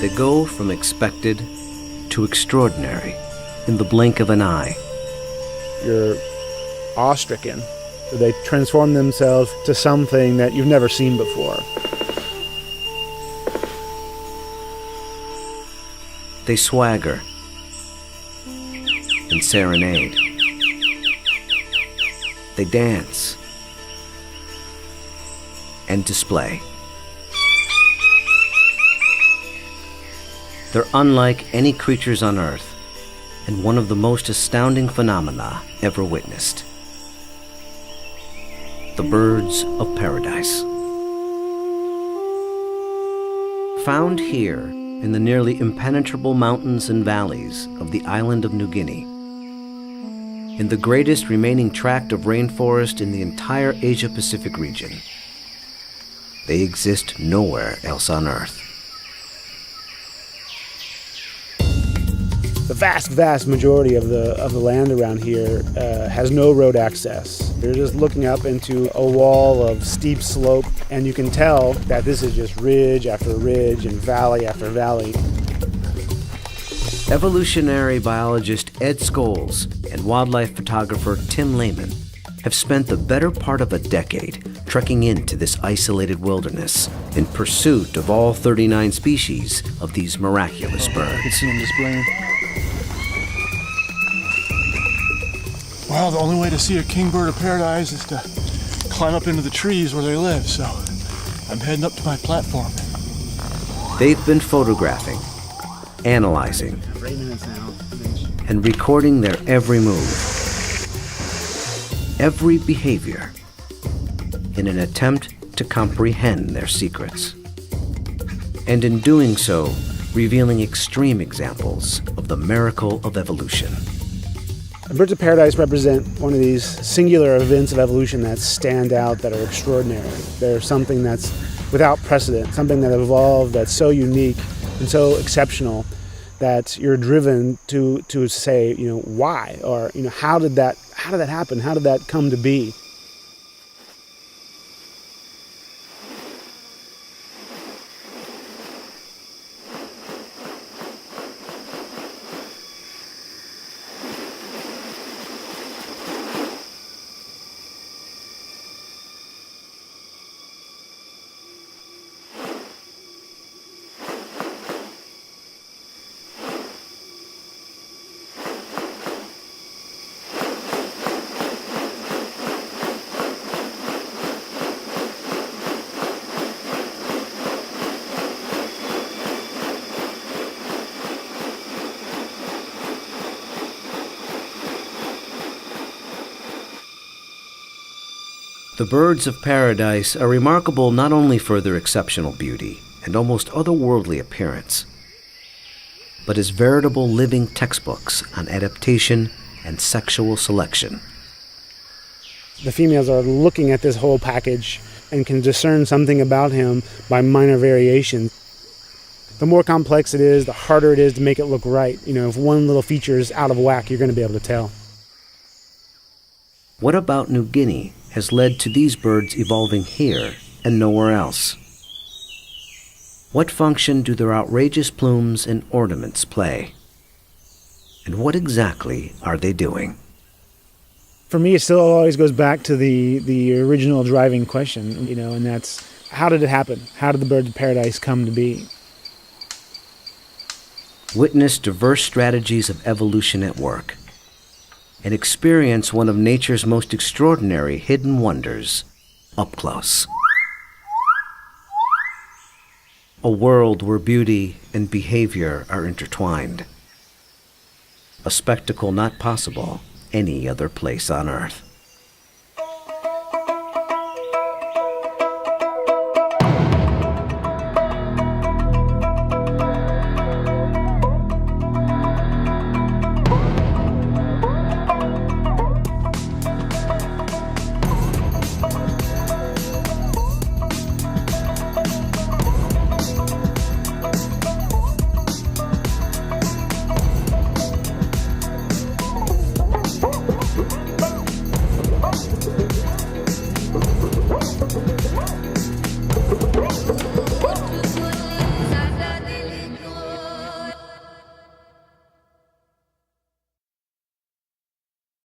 They go from expected to extraordinary in the blink of an eye. You're awestricken. They transform themselves to something that you've never seen before. They swagger and serenade. They dance and display. They're unlike any creatures on Earth, and one of the most astounding phenomena ever witnessed. The birds of paradise. Found here in the nearly impenetrable mountains and valleys of the island of New Guinea, in the greatest remaining tract of rainforest in the entire Asia-Pacific region. They exist nowhere else on Earth. The vast majority of the land around here has no road access. You're just looking up into a wall of steep slope, and you can tell that this is just ridge after ridge and valley after valley. Evolutionary biologist Ed Scholes and wildlife photographer Tim Lehman have spent the better part of a decade trekking into this isolated wilderness in pursuit of all 39 species of these miraculous birds. I can see them displaying. Well, the only way to see a kingbird of paradise is to climb up into the trees where they live, so I'm heading up to my platform. They've been photographing, analyzing, and recording their every move, every behavior, in an attempt to comprehend their secrets. And in doing so, revealing extreme examples of the miracle of evolution. Birds of paradise represent one of these singular events of evolution that stand out, that are extraordinary. They're something that's without precedent, something that evolved that's so unique and so exceptional that you're driven to say, why? Or, how did that happen? How did that come to be? The birds of paradise are remarkable not only for their exceptional beauty and almost otherworldly appearance, but as veritable living textbooks on adaptation and sexual selection. The females are looking at this whole package and can discern something about him by minor variation. The more complex it is, the harder it is to make it look right. If one little feature is out of whack, you're going to be able to tell. What about New Guinea has led to these birds evolving here and nowhere else? What function do their outrageous plumes and ornaments play? And what exactly are they doing? For me, it still always goes back to the original driving question, and that's, how did it happen? How did the birds of paradise come to be? Witness diverse strategies of evolution at work, and experience one of nature's most extraordinary hidden wonders up close. A world where beauty and behavior are intertwined. A spectacle not possible any other place on Earth.